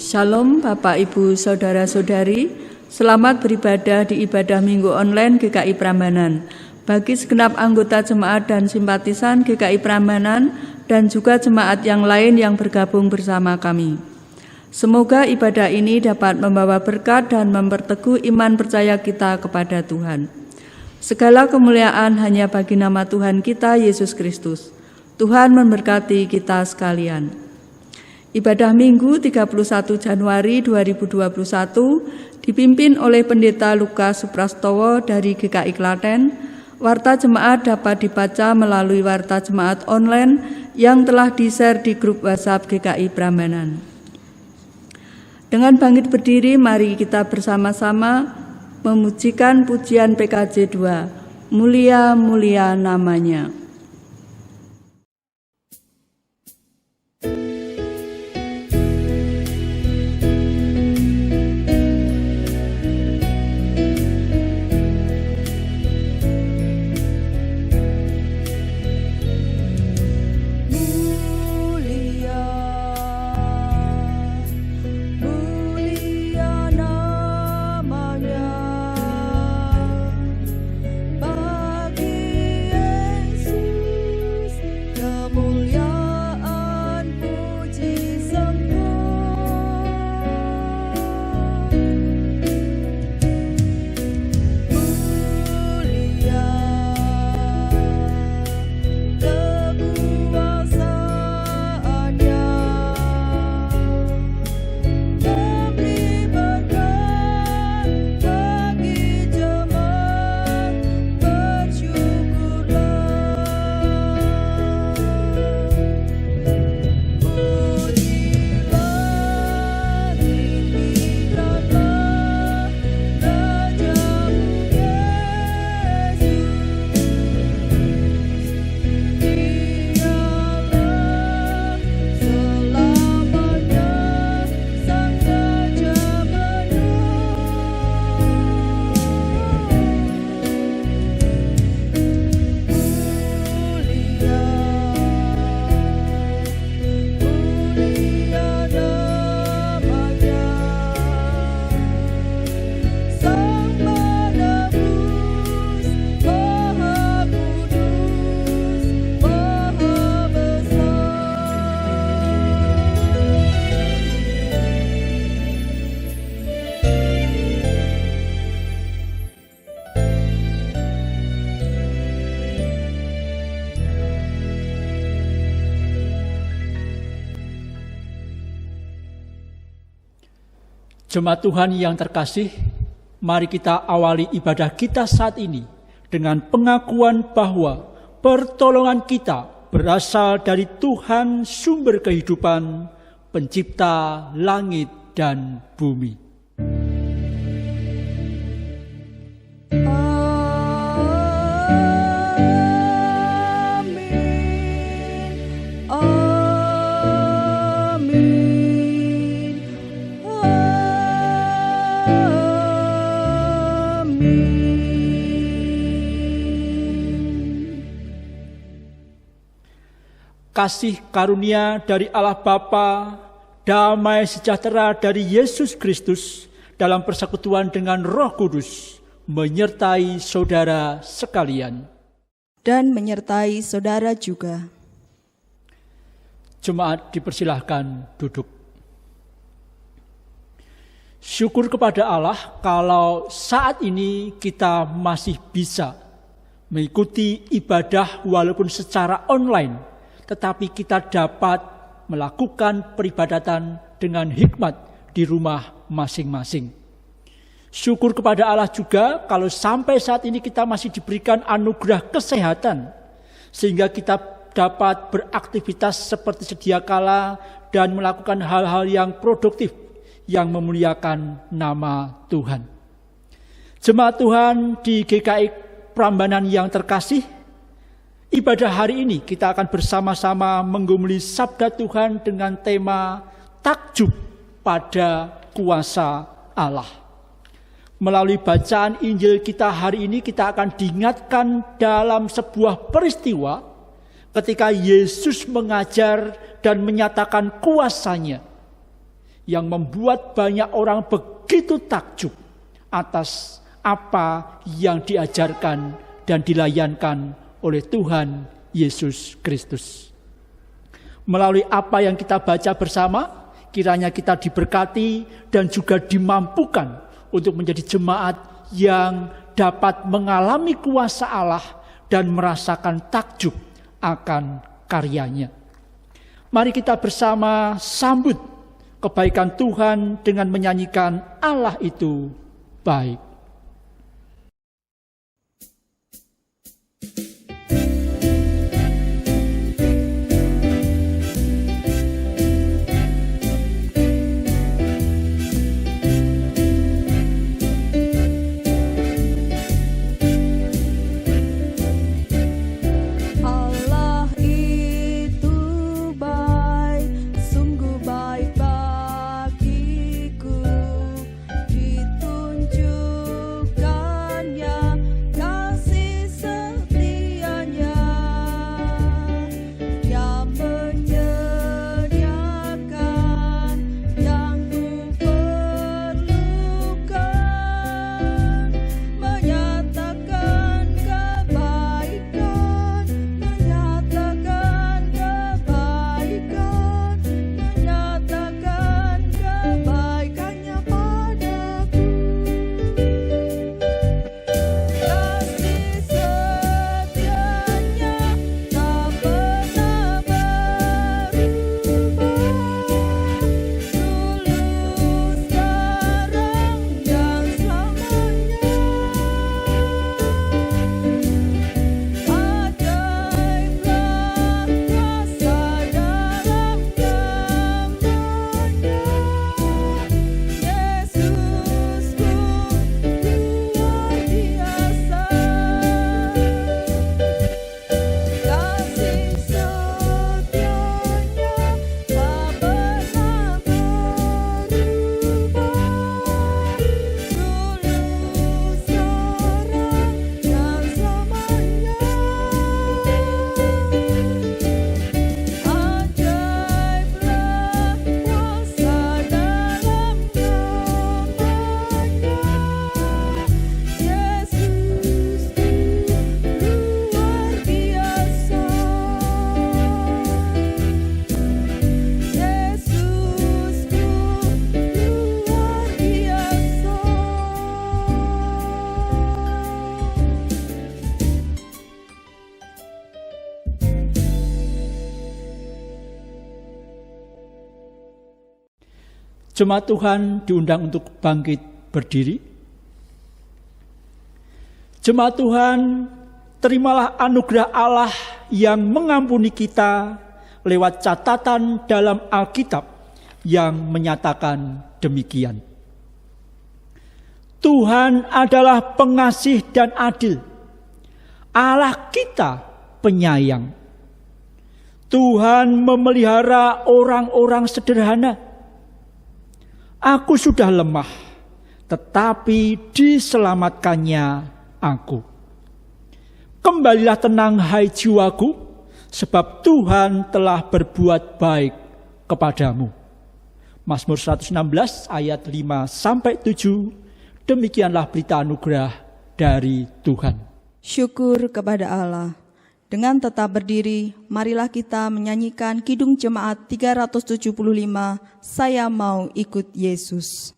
Shalom Bapak Ibu Saudara-saudari, selamat beribadah di ibadah Minggu Online GKI Prambanan. Bagi segenap anggota jemaat dan simpatisan GKI Prambanan dan juga jemaat yang lain yang bergabung bersama kami. Semoga ibadah ini dapat membawa berkat dan memperteguh iman percaya kita kepada Tuhan. Segala kemuliaan hanya bagi nama Tuhan kita Yesus Kristus. Tuhan memberkati kita sekalian. Ibadah Minggu 31 Januari 2021 dipimpin oleh Pendeta Lukas Suprastowo dari GKI Klaten. Warta jemaat dapat dibaca melalui warta jemaat online yang telah di-share di grup WhatsApp GKI Prambanan. Dengan bangkit berdiri, mari kita bersama-sama memujikan pujian PKJ 2, Mulia-mulia namanya. Jemaat Tuhan yang terkasih, mari kita awali ibadah kita saat ini dengan pengakuan bahwa pertolongan kita berasal dari Tuhan sumber kehidupan, pencipta langit dan bumi. Kasih karunia dari Allah Bapa, damai sejahtera dari Yesus Kristus dalam persekutuan dengan Roh Kudus menyertai saudara sekalian. Dan menyertai saudara juga. Jemaat dipersilahkan duduk. Syukur kepada Allah kalau saat ini kita masih bisa mengikuti ibadah walaupun secara online, tetapi kita dapat melakukan peribadatan dengan hikmat di rumah masing-masing. Syukur kepada Allah juga kalau sampai saat ini kita masih diberikan anugerah kesehatan, sehingga kita dapat beraktivitas seperti sedia kala dan melakukan hal-hal yang produktif yang memuliakan nama Tuhan. Jemaat Tuhan di GKI Prambanan yang terkasih, ibadah hari ini kita akan bersama-sama menggumuli sabda Tuhan dengan tema takjub pada kuasa Allah. Melalui bacaan Injil kita hari ini kita akan diingatkan dalam sebuah peristiwa ketika Yesus mengajar dan menyatakan kuasanya yang membuat banyak orang begitu takjub atas apa yang diajarkan dan dilayankan oleh Tuhan Yesus Kristus. Melalui apa yang kita baca bersama, kiranya kita diberkati dan juga dimampukan untuk menjadi jemaat yang dapat mengalami kuasa Allah dan merasakan takjub akan karyanya. Mari kita bersama sambut kebaikan Tuhan dengan menyanyikan Allah itu baik. Jemaat Tuhan diundang untuk bangkit berdiri. Jemaat Tuhan, terimalah anugerah Allah yang mengampuni kita lewat catatan dalam Alkitab yang menyatakan demikian. Tuhan adalah pengasih dan adil. Allah kita penyayang. Tuhan memelihara orang-orang sederhana. Aku sudah lemah, tetapi diselamatkannya aku. Kembalilah tenang hai jiwaku, sebab Tuhan telah berbuat baik kepadamu. Mazmur 116 ayat 5-7, demikianlah berita anugerah dari Tuhan. Syukur kepada Allah. Dengan tetap berdiri, marilah kita menyanyikan Kidung Jemaat 375, Saya Mau Ikut Yesus.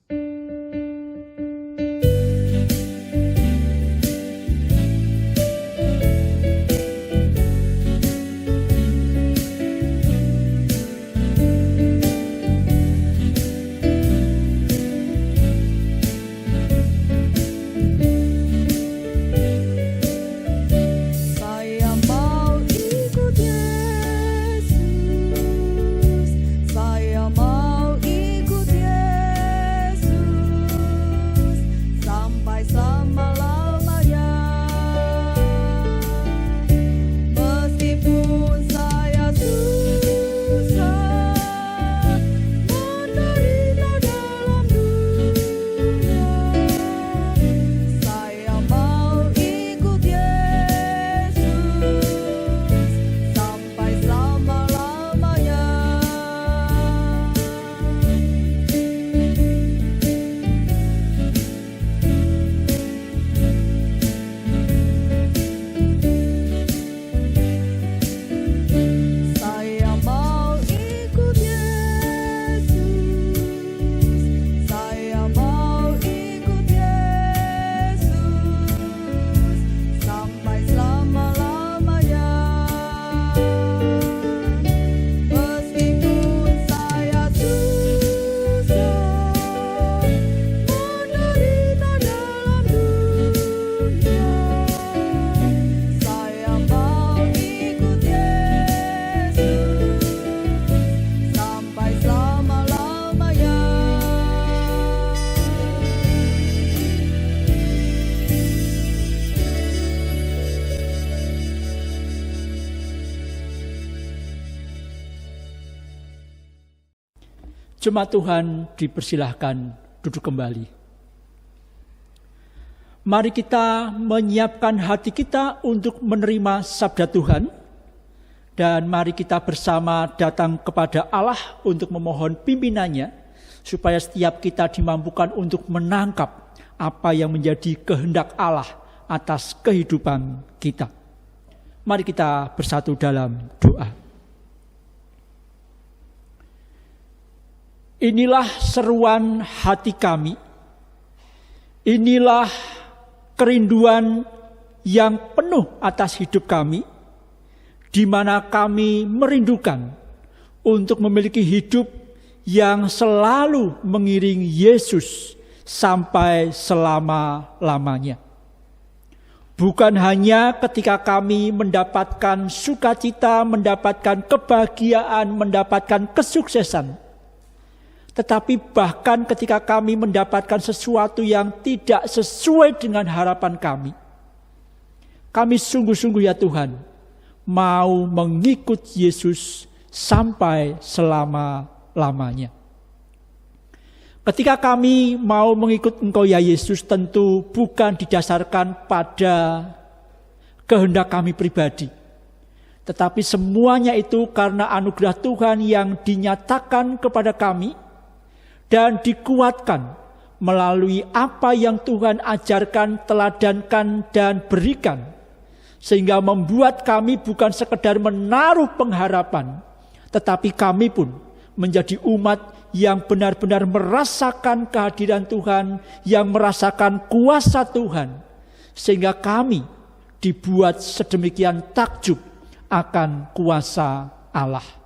Saya mau ikut Yesus. Jemaat Tuhan dipersilahkan duduk kembali. Mari kita menyiapkan hati kita untuk menerima sabda Tuhan. Dan mari kita bersama datang kepada Allah untuk memohon pimpinannya. Supaya setiap kita dimampukan untuk menangkap apa yang menjadi kehendak Allah atas kehidupan kita. Mari kita bersatu dalam doa. Inilah seruan hati kami. Inilah kerinduan yang penuh atas hidup kami, di mana kami merindukan untuk memiliki hidup yang selalu mengiringi Yesus sampai selama-lamanya. Bukan hanya ketika kami mendapatkan sukacita, mendapatkan kebahagiaan, mendapatkan kesuksesan, tetapi bahkan ketika kami mendapatkan sesuatu yang tidak sesuai dengan harapan kami sungguh-sungguh ya Tuhan, mau mengikut Yesus sampai selama-lamanya. Ketika kami mau mengikut Engkau ya Yesus, tentu bukan didasarkan pada kehendak kami pribadi. Tetapi semuanya itu karena anugerah Tuhan yang dinyatakan kepada kami, dan dikuatkan melalui apa yang Tuhan ajarkan, teladankan, dan berikan. Sehingga membuat kami bukan sekedar menaruh pengharapan, tetapi kami pun menjadi umat yang benar-benar merasakan kehadiran Tuhan, yang merasakan kuasa Tuhan. Sehingga kami dibuat sedemikian takjub akan kuasa Allah.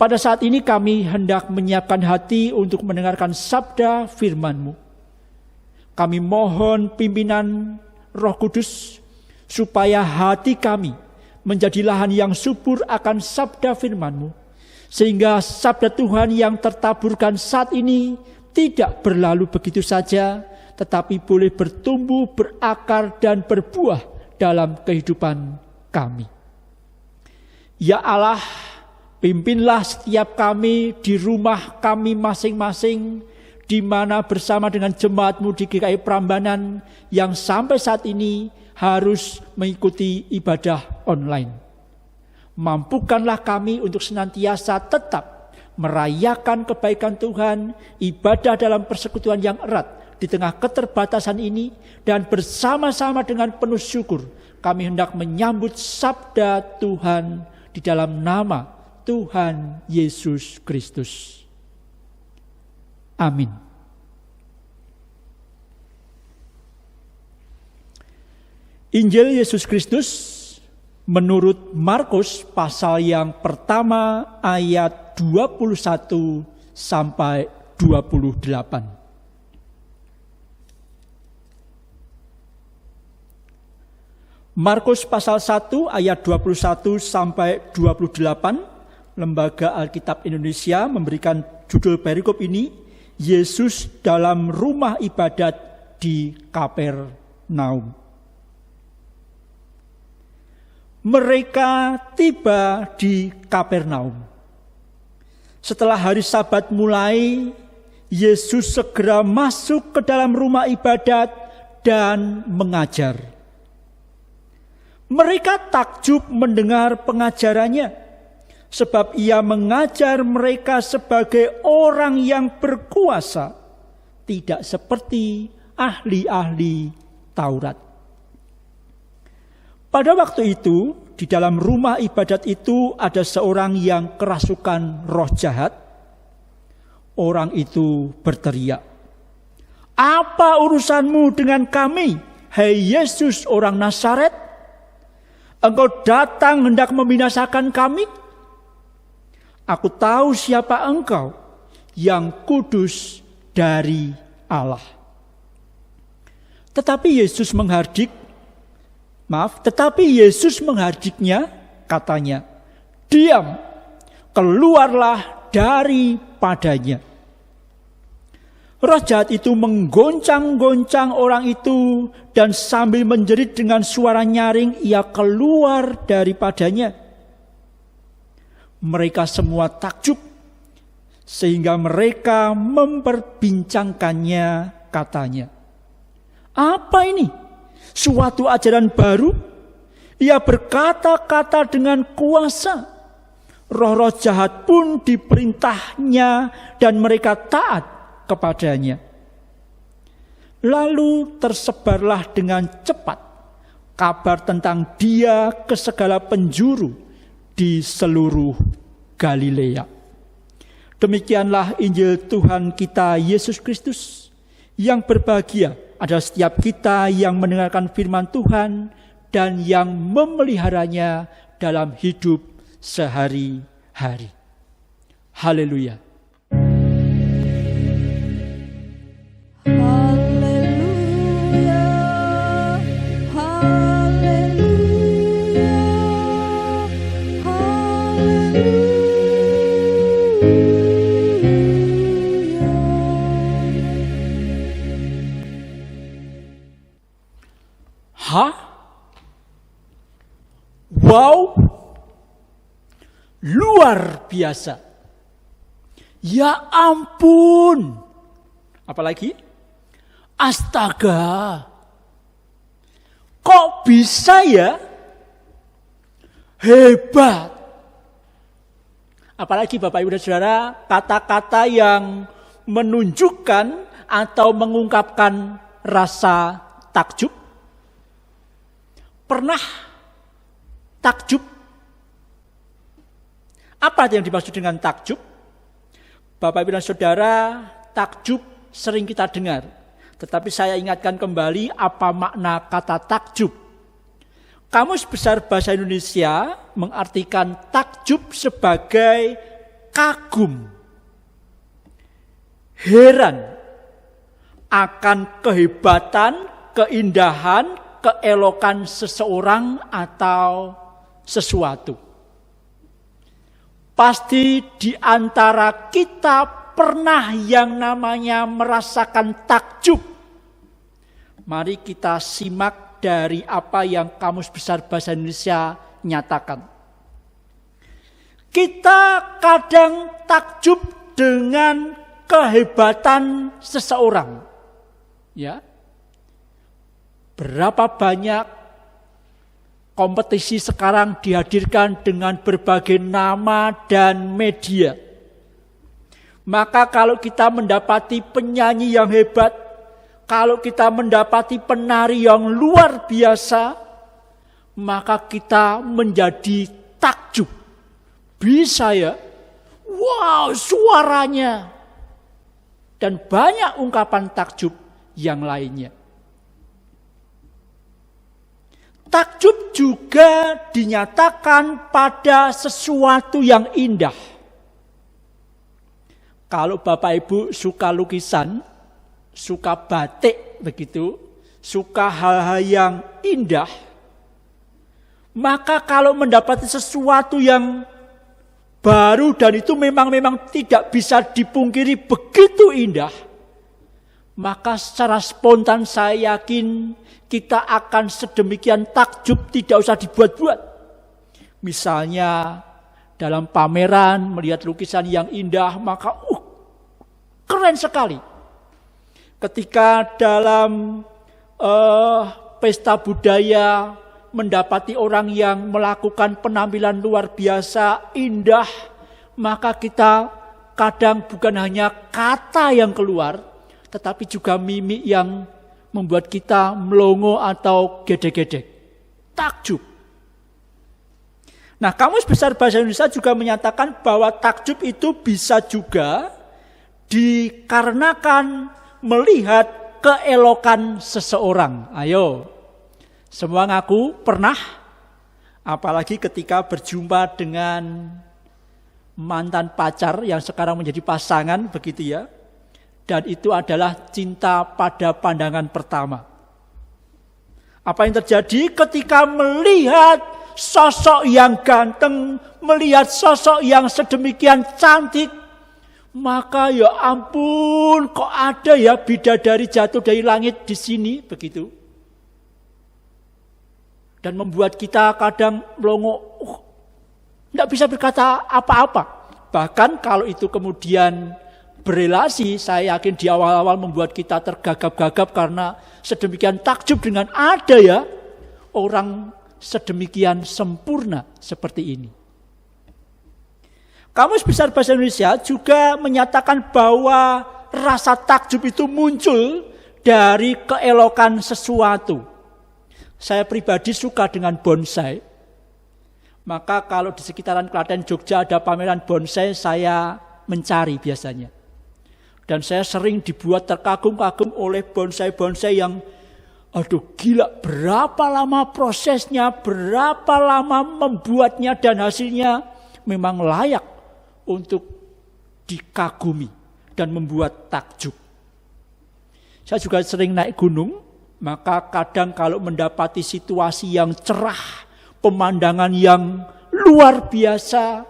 Pada saat ini kami hendak menyiapkan hati untuk mendengarkan sabda firman-Mu. Kami mohon pimpinan Roh Kudus supaya hati kami menjadi lahan yang subur akan sabda firman-Mu. Sehingga sabda Tuhan yang tertaburkan saat ini tidak berlalu begitu saja, tetapi boleh bertumbuh, berakar, dan berbuah dalam kehidupan kami. Ya Allah, pimpinlah setiap kami di rumah kami masing-masing, di mana bersama dengan jemaat-Mu di GKI Prambanan yang sampai saat ini harus mengikuti ibadah online. Mampukanlah kami untuk senantiasa tetap merayakan kebaikan Tuhan, ibadah dalam persekutuan yang erat di tengah keterbatasan ini, dan bersama-sama dengan penuh syukur kami hendak menyambut sabda Tuhan di dalam nama Tuhan Yesus Kristus. Amin. Injil Yesus Kristus menurut Markus pasal yang pertama ayat 21 sampai 28. Markus pasal 1 ayat 21 sampai 28. Lembaga Alkitab Indonesia memberikan judul perikop ini, Yesus dalam rumah ibadat di Kapernaum. Mereka tiba di Kapernaum. Setelah hari Sabat mulai, Yesus segera masuk ke dalam rumah ibadat dan mengajar. Mereka takjub mendengar pengajarannya, sebab ia mengajar mereka sebagai orang yang berkuasa, tidak seperti ahli-ahli Taurat. Pada waktu itu, di dalam rumah ibadat itu ada seorang yang kerasukan roh jahat. Orang itu berteriak, "Apa urusanmu dengan kami, hai Yesus orang Nazaret? Engkau datang hendak membinasakan kami? Aku tahu siapa engkau, yang kudus dari Allah." Tetapi Yesus menghardiknya, katanya, "Diam, keluarlah daripadanya." Roh jahat itu menggoncang-goncang orang itu, dan sambil menjerit dengan suara nyaring, ia keluar daripadanya. Mereka semua takjub, sehingga mereka memperbincangkannya, katanya. Apa ini? Suatu ajaran baru? Ia berkata-kata dengan kuasa. Roh-roh jahat pun diperintahnya dan mereka taat kepadanya. Lalu tersebarlah dengan cepat kabar tentang dia ke segala penjuru di seluruh Galilea. Demikianlah Injil Tuhan kita Yesus Kristus. Yang berbahagia adalah setiap kita yang mendengarkan firman Tuhan dan yang memeliharanya dalam hidup sehari-hari. Haleluya. Wow, luar biasa. Ya ampun. Apalagi? Astaga. Kok bisa ya? Hebat. Apalagi Bapak Ibu dan Saudara, kata-kata yang menunjukkan atau mengungkapkan rasa takjub. Pernah takjub? Apa yang dimaksud dengan takjub? Bapak Ibu dan Saudara, takjub sering kita dengar. Tetapi saya ingatkan kembali apa makna kata takjub. Kamus Besar Bahasa Indonesia mengartikan takjub sebagai kagum, heran akan kehebatan, keindahan, keelokan seseorang atau sesuatu. Pasti di antara kita pernah yang namanya merasakan takjub. Mari kita simak dari apa yang Kamus Besar Bahasa Indonesia nyatakan. Kita kadang takjub dengan kehebatan seseorang. Ya. Berapa banyak kompetisi sekarang dihadirkan dengan berbagai nama dan media. Maka kalau kita mendapati penyanyi yang hebat, kalau kita mendapati penari yang luar biasa, maka kita menjadi takjub. Bisa ya? Wow, suaranya. Dan banyak ungkapan takjub yang lainnya. Takjub juga dinyatakan pada sesuatu yang indah. Kalau Bapak Ibu suka lukisan, suka batik begitu, suka hal-hal yang indah, maka kalau mendapati sesuatu yang baru dan itu memang tidak bisa dipungkiri begitu indah, maka secara spontan saya yakin kita akan sedemikian takjub tidak usah dibuat-buat. Misalnya dalam pameran melihat lukisan yang indah, maka keren sekali. Ketika dalam pesta budaya mendapati orang yang melakukan penampilan luar biasa, indah, maka kita kadang bukan hanya kata yang keluar, tetapi juga mimik yang membuat kita melongo atau gedek-gedek. Takjub. Nah, Kamus Besar Bahasa Indonesia juga menyatakan bahwa takjub itu bisa juga dikarenakan melihat keelokan seseorang. Ayo, semua ngaku pernah? Apalagi ketika berjumpa dengan mantan pacar yang sekarang menjadi pasangan, begitu ya. Dan itu adalah cinta pada pandangan pertama. Apa yang terjadi ketika melihat sosok yang ganteng, melihat sosok yang sedemikian cantik, maka ya ampun, kok ada ya bidadari jatuh dari langit di sini, begitu. Dan membuat kita kadang melongo, tidak bisa berkata apa-apa. Bahkan kalau itu kemudian berelasi, saya yakin di awal-awal membuat kita tergagap-gagap karena sedemikian takjub dengan ada ya orang sedemikian sempurna seperti ini. Kamus Besar Bahasa Indonesia juga menyatakan bahwa rasa takjub itu muncul dari keelokan sesuatu. Saya pribadi suka dengan bonsai. Maka kalau di sekitaran Klaten, Jogja ada pameran bonsai, saya mencari biasanya. Dan saya sering dibuat terkagum-kagum oleh bonsai-bonsai yang aduh gila, berapa lama prosesnya, berapa lama membuatnya, dan hasilnya memang layak untuk dikagumi dan membuat takjub. Saya juga sering naik gunung, maka kadang kalau mendapati situasi yang cerah, pemandangan yang luar biasa,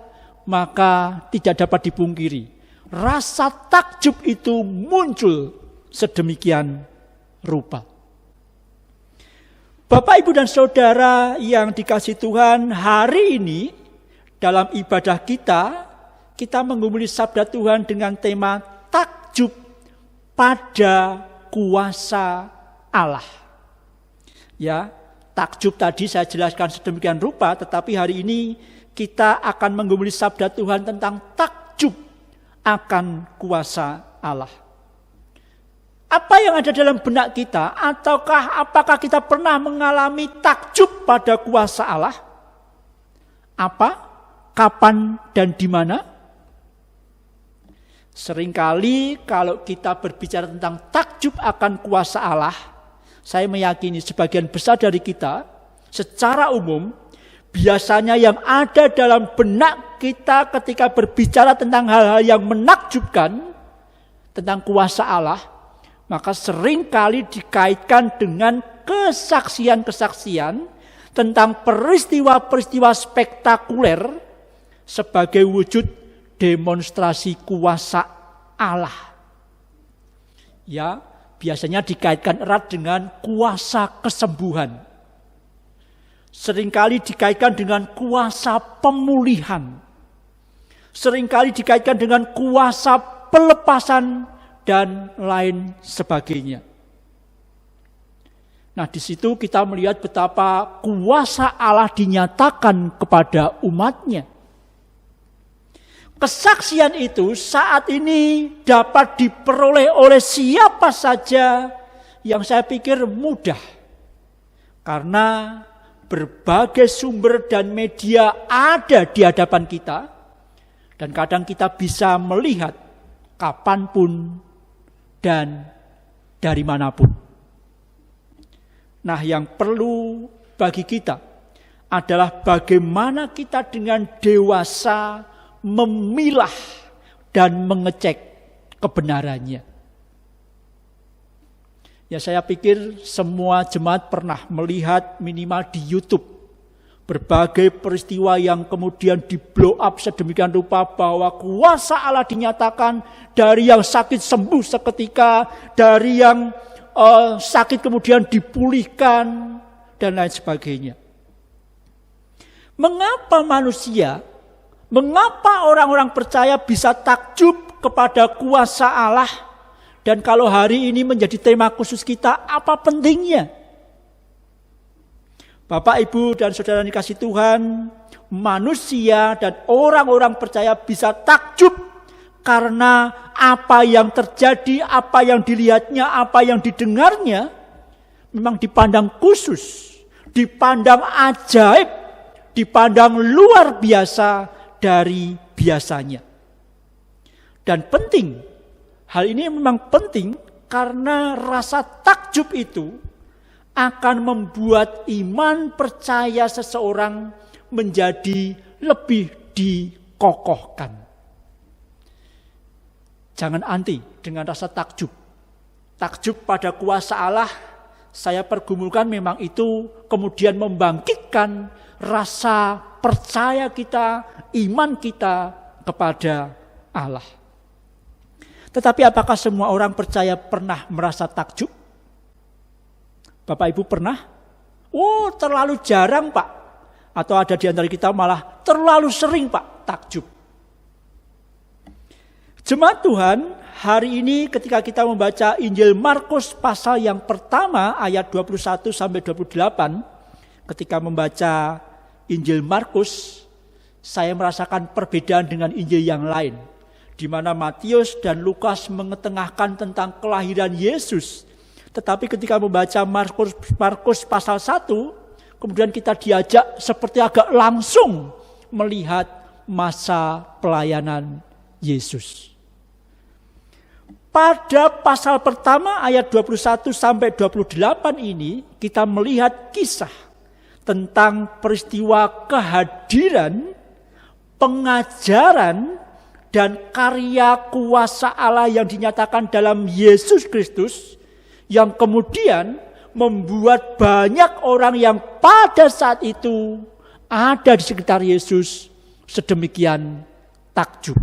maka tidak dapat dipungkiri. Rasa takjub itu muncul sedemikian rupa. Bapak, Ibu, dan Saudara yang dikasihi Tuhan, hari ini dalam ibadah kita menggumuli sabda Tuhan dengan tema takjub pada kuasa Allah. Ya, takjub tadi saya jelaskan sedemikian rupa, tetapi hari ini kita akan menggumuli sabda Tuhan tentang takjub akan kuasa Allah. Apa yang ada dalam benak kita, ataukah apakah kita pernah mengalami takjub pada kuasa Allah? Apa, kapan, dan di mana? Seringkali kalau kita berbicara tentang takjub akan kuasa Allah, saya meyakini sebagian besar dari kita secara umum biasanya yang ada dalam benak kita ketika berbicara tentang hal-hal yang menakjubkan tentang kuasa Allah, maka seringkali dikaitkan dengan kesaksian-kesaksian tentang peristiwa-peristiwa spektakuler sebagai wujud demonstrasi kuasa Allah. Ya, biasanya dikaitkan erat dengan kuasa kesembuhan. Seringkali dikaitkan dengan kuasa pemulihan. Seringkali dikaitkan dengan kuasa pelepasan dan lain sebagainya. Nah, di situ kita melihat betapa kuasa Allah dinyatakan kepada umatnya. Kesaksian itu saat ini dapat diperoleh oleh siapa saja yang saya pikir mudah. Karena berbagai sumber dan media ada di hadapan kita. Dan kadang kita bisa melihat kapanpun dan dari manapun. Nah, yang perlu bagi kita adalah bagaimana kita dengan dewasa memilah dan mengecek kebenarannya. Ya, saya pikir semua jemaat pernah melihat minimal di YouTube berbagai peristiwa yang kemudian di blow up sedemikian rupa bahwa kuasa Allah dinyatakan dari yang sakit sembuh seketika, dari yang sakit kemudian dipulihkan dan lain sebagainya. Mengapa orang-orang percaya bisa takjub kepada kuasa Allah? Dan kalau hari ini menjadi tema khusus kita, apa pentingnya? Bapak, Ibu, dan Saudara yang dikasihi Tuhan, manusia dan orang-orang percaya bisa takjub karena apa yang terjadi, apa yang dilihatnya, apa yang didengarnya, memang dipandang khusus, dipandang ajaib, dipandang luar biasa dari biasanya. Dan penting, hal ini memang penting karena rasa takjub itu akan membuat iman percaya seseorang menjadi lebih dikokohkan. Jangan anti dengan rasa takjub. Takjub pada kuasa Allah, saya pergumulkan memang itu kemudian membangkitkan rasa percaya kita, iman kita kepada Allah. Tetapi apakah semua orang percaya pernah merasa takjub? Bapak Ibu pernah? Oh, terlalu jarang, Pak. Atau ada di antara kita malah terlalu sering, Pak, takjub. Jemaat Tuhan, hari ini ketika kita membaca Injil Markus pasal yang pertama ayat 21 sampai 28, ketika membaca Injil Markus, saya merasakan perbedaan dengan Injil yang lain, di mana Matius dan Lukas mengetengahkan tentang kelahiran Yesus. Tetapi ketika membaca Markus pasal 1, kemudian kita diajak seperti agak langsung melihat masa pelayanan Yesus. Pada pasal pertama ayat 21 sampai 28 ini kita melihat kisah tentang peristiwa kehadiran, pengajaran, dan karya kuasa Allah yang dinyatakan dalam Yesus Kristus, yang kemudian membuat banyak orang yang pada saat itu ada di sekitar Yesus sedemikian takjub.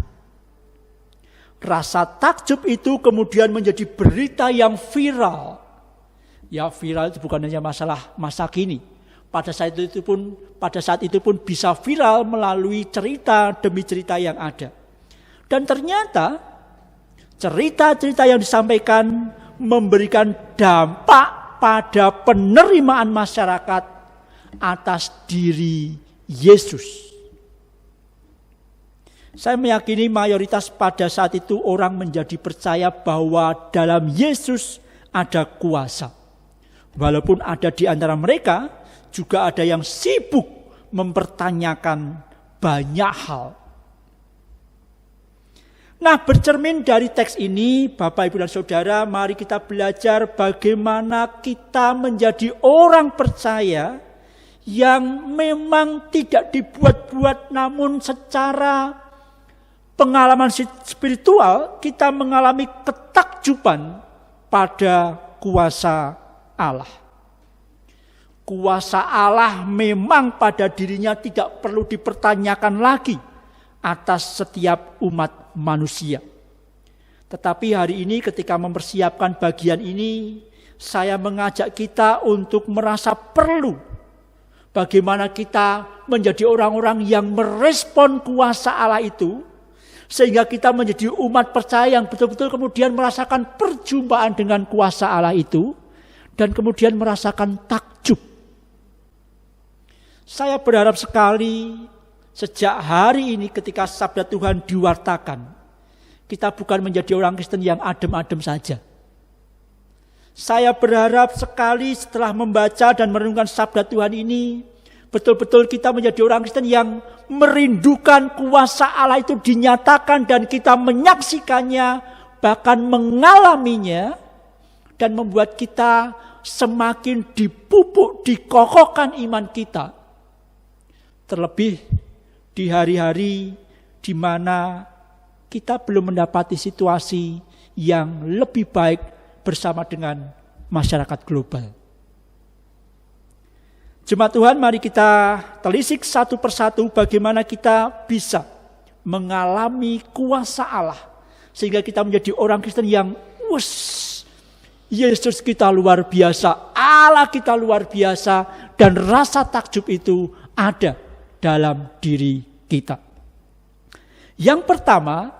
Rasa takjub itu kemudian menjadi berita yang viral. Ya, viral itu bukan hanya masalah masa kini. Pada saat itu pun bisa viral melalui cerita demi cerita yang ada. Dan ternyata cerita-cerita yang disampaikan memberikan dampak pada penerimaan masyarakat atas diri Yesus. Saya meyakini mayoritas pada saat itu orang menjadi percaya bahwa dalam Yesus ada kuasa. Walaupun ada di antara mereka juga ada yang sibuk mempertanyakan banyak hal. Nah, bercermin dari teks ini, Bapak, Ibu, dan Saudara, mari kita belajar bagaimana kita menjadi orang percaya yang memang tidak dibuat-buat, namun secara pengalaman spiritual kita mengalami ketakjuban pada kuasa Allah. Kuasa Allah memang pada dirinya tidak perlu dipertanyakan lagi atas setiap umat manusia. Tetapi hari ini ketika mempersiapkan bagian ini, saya mengajak kita untuk merasa perlu bagaimana kita menjadi orang-orang yang merespon kuasa Allah itu, sehingga kita menjadi umat percaya yang betul-betul kemudian merasakan perjumpaan dengan kuasa Allah itu, dan kemudian merasakan takjub. Saya berharap sekali sejak hari ini ketika sabda Tuhan diwartakan, kita bukan menjadi orang Kristen yang adem-adem saja. Saya berharap sekali setelah membaca dan merenungkan sabda Tuhan ini, betul-betul kita menjadi orang Kristen yang merindukan kuasa Allah itu dinyatakan dan kita menyaksikannya, bahkan mengalaminya, dan membuat kita semakin dipupuk, dikokohkan iman kita. Terlebih di hari-hari di mana kita belum mendapati situasi yang lebih baik bersama dengan masyarakat global. Jemaat Tuhan, mari kita telisik satu persatu bagaimana kita bisa mengalami kuasa Allah, sehingga kita menjadi orang Kristen yang Yesus kita luar biasa, Allah kita luar biasa, dan rasa takjub itu ada dalam diri kita. Yang pertama,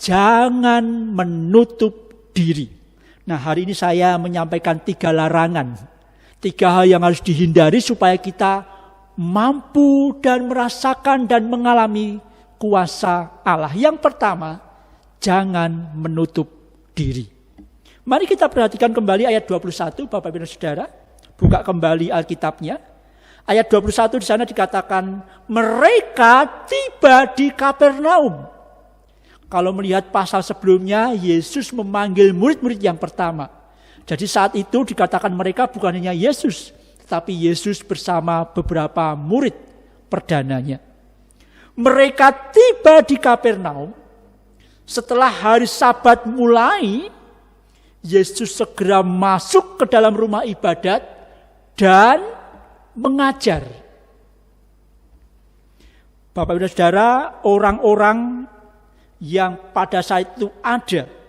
jangan menutup diri. Nah, hari ini saya menyampaikan 3 larangan, 3 hal yang harus dihindari supaya kita mampu dan merasakan dan mengalami kuasa Allah. Yang pertama, jangan menutup diri. Mari kita perhatikan kembali ayat 21, Bapak Ibu dan Saudara. Buka kembali Alkitabnya. Ayat 21 di sana dikatakan, mereka tiba di Kapernaum. Kalau melihat pasal sebelumnya, Yesus memanggil murid-murid yang pertama. Jadi saat itu dikatakan mereka bukan hanya Yesus, tetapi Yesus bersama beberapa murid perdananya. Mereka tiba di Kapernaum. Setelah hari Sabat mulai, Yesus segera masuk ke dalam rumah ibadat dan mengajar. Bapak Ibu Saudara, orang-orang yang pada saat itu ada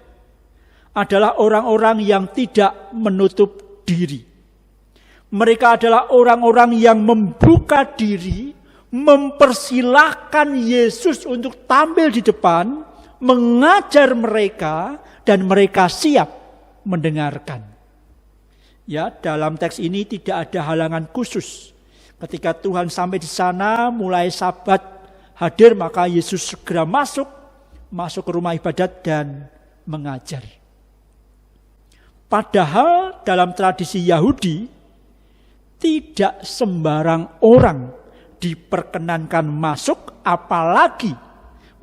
adalah orang-orang yang tidak menutup diri. Mereka adalah orang-orang yang membuka diri, mempersilahkan Yesus untuk tampil di depan, mengajar mereka, dan mereka siap mendengarkan. Ya, dalam teks ini tidak ada halangan khusus. Ketika Tuhan sampai di sana, mulai Sabat hadir, maka Yesus segera masuk ke rumah ibadat dan mengajar. Padahal dalam tradisi Yahudi, tidak sembarang orang diperkenankan masuk, apalagi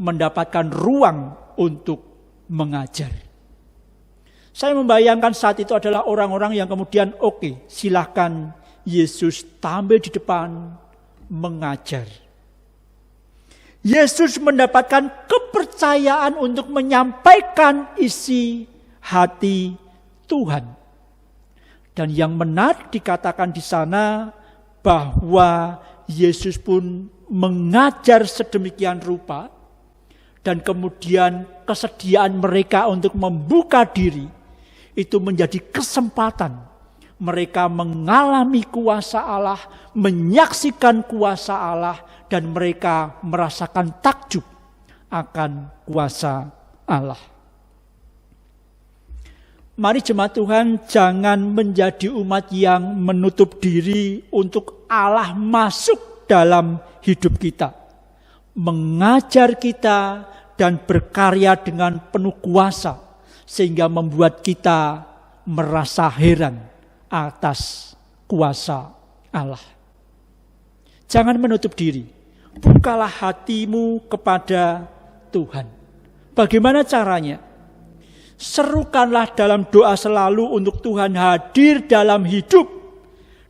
mendapatkan ruang untuk mengajar. Saya membayangkan saat itu adalah orang-orang yang kemudian silahkan Yesus tampil di depan mengajar. Yesus mendapatkan kepercayaan untuk menyampaikan isi hati Tuhan. Dan yang menarik dikatakan di sana bahwa Yesus pun mengajar sedemikian rupa, dan kemudian kesediaan mereka untuk membuka diri itu menjadi kesempatan mereka mengalami kuasa Allah, menyaksikan kuasa Allah, dan mereka merasakan takjub akan kuasa Allah. Mari jemaat Tuhan, jangan menjadi umat yang menutup diri untuk Allah masuk dalam hidup kita, mengajar kita, dan berkarya dengan penuh kuasa, sehingga membuat kita merasa heran atas kuasa Allah. Jangan menutup diri. Bukalah hatimu kepada Tuhan. Bagaimana caranya? Serukanlah dalam doa selalu untuk Tuhan hadir dalam hidup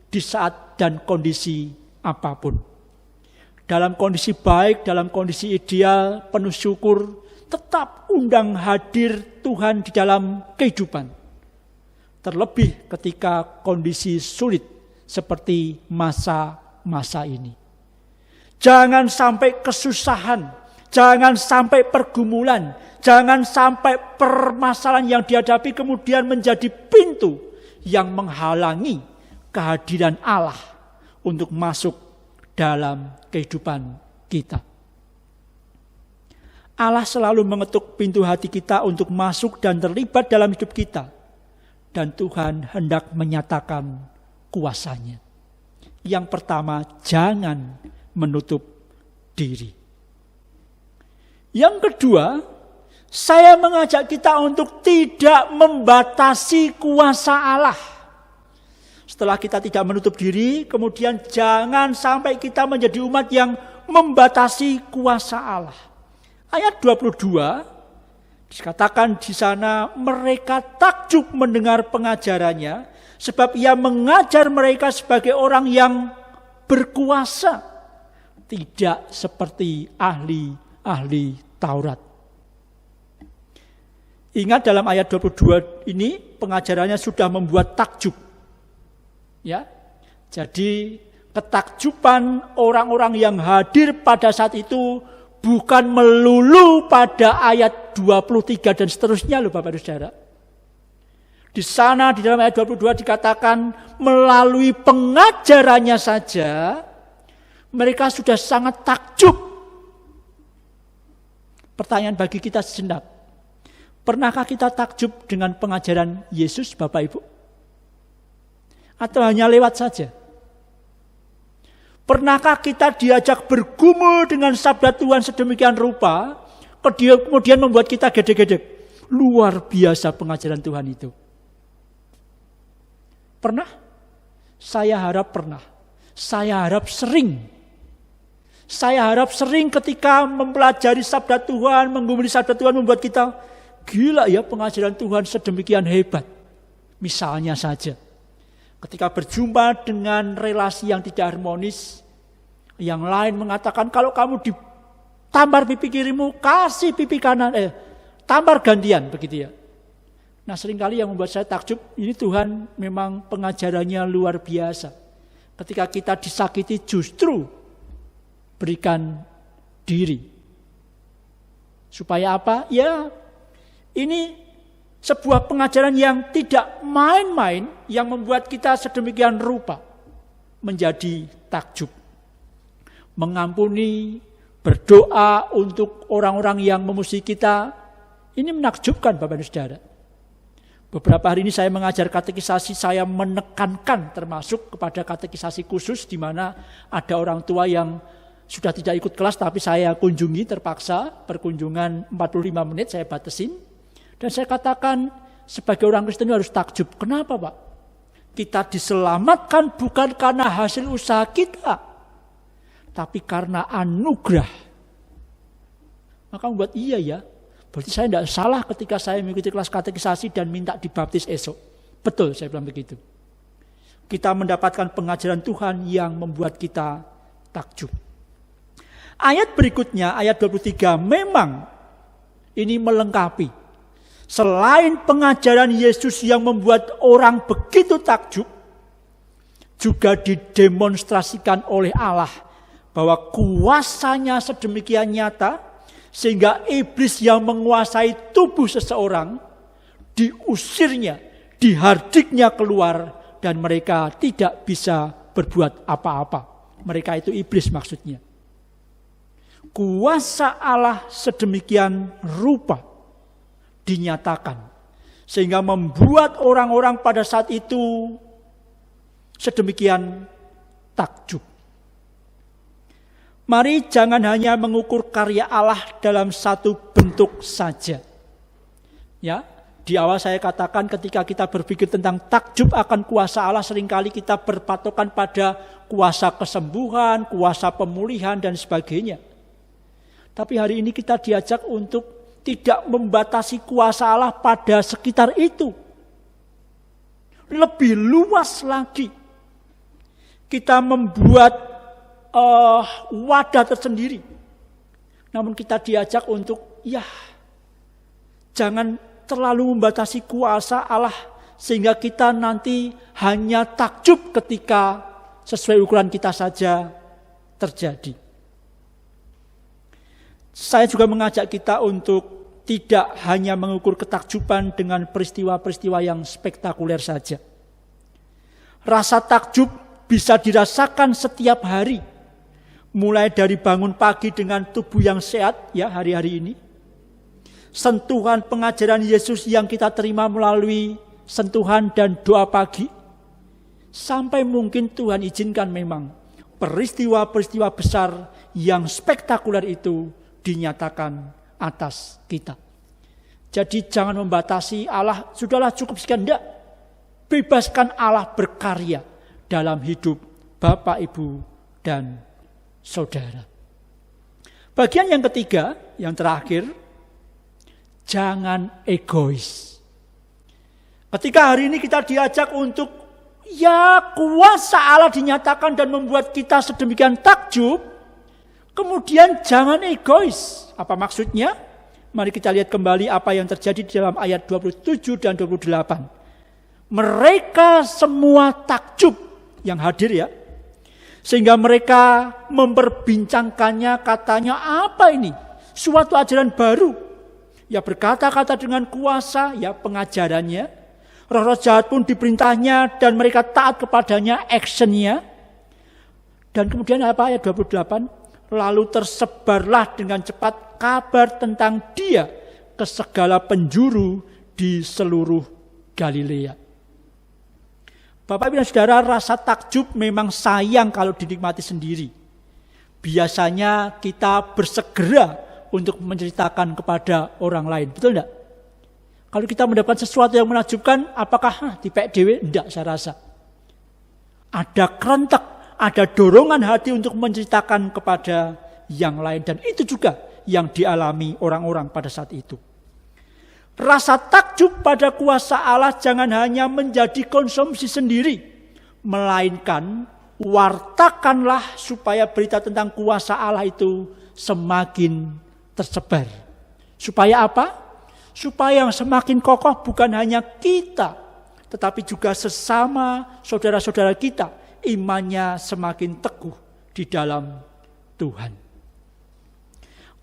di saat dan kondisi apapun. Dalam kondisi baik, dalam kondisi ideal, penuh syukur, tetap undang hadir Tuhan di dalam kehidupan. Terlebih ketika kondisi sulit seperti masa-masa ini. Jangan sampai kesusahan, jangan sampai pergumulan, jangan sampai permasalahan yang dihadapi kemudian menjadi pintu yang menghalangi kehadiran Allah untuk masuk dalam kehidupan kita. Allah selalu mengetuk pintu hati kita untuk masuk dan terlibat dalam hidup kita. Dan Tuhan hendak menyatakan kuasanya. Yang pertama, jangan menutup diri. Yang kedua, saya mengajak kita untuk tidak membatasi kuasa Allah. Setelah kita tidak menutup diri, kemudian jangan sampai kita menjadi umat yang membatasi kuasa Allah. Ayat 22 dikatakan di sana, mereka takjub mendengar pengajarannya, sebab ia mengajar mereka sebagai orang yang berkuasa, tidak seperti ahli-ahli Taurat. Ingat dalam ayat 22 ini pengajarannya sudah membuat takjub. Ya, jadi ketakjuban orang-orang yang hadir pada saat itu bukan melulu pada ayat 23 dan seterusnya loh Bapak dan Saudara. Di sana di dalam ayat 22 dikatakan melalui pengajarannya saja mereka sudah sangat takjub. Pertanyaan bagi kita sejenak. Pernahkah kita takjub dengan pengajaran Yesus Bapak Ibu? Atau hanya lewat saja? Pernahkah kita diajak bergumul dengan sabda Tuhan sedemikian rupa, kemudian membuat kita gedek-gedek? Luar biasa pengajaran Tuhan itu. Pernah? Saya harap pernah. Saya harap sering. Saya harap sering ketika mempelajari sabda Tuhan, menggumuli sabda Tuhan membuat kita, gila ya pengajaran Tuhan sedemikian hebat. Misalnya saja, ketika berjumpa dengan relasi yang tidak harmonis, yang lain mengatakan kalau kamu ditampar pipi kirimu, kasih pipi kanan, tampar gantian, begitu ya. Nah seringkali yang membuat saya takjub, ini Tuhan memang pengajarannya luar biasa. Ketika kita disakiti justru berikan diri. Supaya apa? Ya ini sebuah pengajaran yang tidak main-main, yang membuat kita sedemikian rupa menjadi takjub. Mengampuni, berdoa untuk orang-orang yang memusuhi kita, Ini menakjubkan Bapak dan Saudara. Beberapa hari ini saya mengajar katekisasi, saya menekankan termasuk kepada katekisasi khusus di mana ada orang tua yang sudah tidak ikut kelas tapi saya kunjungi terpaksa, perkunjungan 45 menit saya batasin. Dan saya katakan sebagai orang Kristen harus takjub. Kenapa Pak? Kita diselamatkan bukan karena hasil usaha kita, tapi karena anugerah. Maka membuat iya ya, berarti saya tidak salah ketika saya mengikuti kelas katekisasi dan minta dibaptis esok. Betul, saya bilang begitu. Kita mendapatkan pengajaran Tuhan yang membuat kita takjub. Ayat berikutnya, ayat 23, memang ini melengkapi. Selain pengajaran Yesus yang membuat orang begitu takjub, juga didemonstrasikan oleh Allah bahwa kuasanya sedemikian nyata, sehingga iblis yang menguasai tubuh seseorang diusirnya, dihardiknya keluar, dan mereka tidak bisa berbuat apa-apa. Mereka itu iblis maksudnya. Kuasa Allah sedemikian rupa dinyatakan, sehingga membuat orang-orang pada saat itu sedemikian takjub. Mari jangan hanya mengukur karya Allah dalam satu bentuk saja. Ya, di awal saya katakan ketika kita berpikir tentang takjub akan kuasa Allah, seringkali kita berpatokan pada kuasa kesembuhan, kuasa pemulihan dan sebagainya. Tapi hari ini kita diajak untuk tidak membatasi kuasa Allah pada sekitar itu. Lebih luas lagi. Kita membuat wadah tersendiri. Namun kita diajak untuk jangan terlalu membatasi kuasa Allah sehingga kita nanti hanya takjub ketika sesuai ukuran kita saja terjadi. Saya juga mengajak kita untuk tidak hanya mengukur ketakjuban dengan peristiwa-peristiwa yang spektakuler saja. Rasa takjub bisa dirasakan setiap hari. Mulai dari bangun pagi dengan tubuh yang sehat ya hari-hari ini. Sentuhan pengajaran Yesus yang kita terima melalui sentuhan dan doa pagi. Sampai mungkin Tuhan izinkan memang peristiwa-peristiwa besar yang spektakuler itu dinyatakan atas kita. Jadi jangan membatasi Allah, sudahlah cukup sekian, enggak. Bebaskan Allah berkarya dalam hidup Bapak, Ibu, dan saudara. Bagian yang ketiga, yang terakhir, jangan egois. Ketika hari ini kita diajak untuk kuasa Allah dinyatakan dan membuat kita sedemikian takjub, kemudian jangan egois. Apa maksudnya? Mari kita lihat kembali apa yang terjadi di dalam ayat 27 dan 28. Mereka semua takjub yang hadir ya. Sehingga mereka memperbincangkannya, katanya apa ini? Suatu ajaran baru. Ya berkata-kata dengan kuasa, ya pengajarannya. Roh-roh jahat pun diperintahnya dan mereka taat kepadanya, actionnya. Dan kemudian apa ayat 28? Lalu tersebarlah dengan cepat kabar tentang dia ke segala penjuru di seluruh Galilea. Bapak Ibu dan Saudara, rasa takjub memang sayang kalau dinikmati sendiri. Biasanya kita bersegera untuk menceritakan kepada orang lain. Betul enggak? Kalau kita mendapatkan sesuatu yang menakjubkan, apakah dipek dewe? Enggak, saya rasa. Ada kerentek, ada dorongan hati untuk menceritakan kepada yang lain. Dan itu juga yang dialami orang-orang pada saat itu. Rasa takjub pada kuasa Allah jangan hanya menjadi konsumsi sendiri, melainkan wartakanlah supaya berita tentang kuasa Allah itu semakin tersebar. Supaya apa? Supaya yang semakin kokoh bukan hanya kita, tetapi juga sesama saudara-saudara kita, imannya semakin teguh di dalam Tuhan.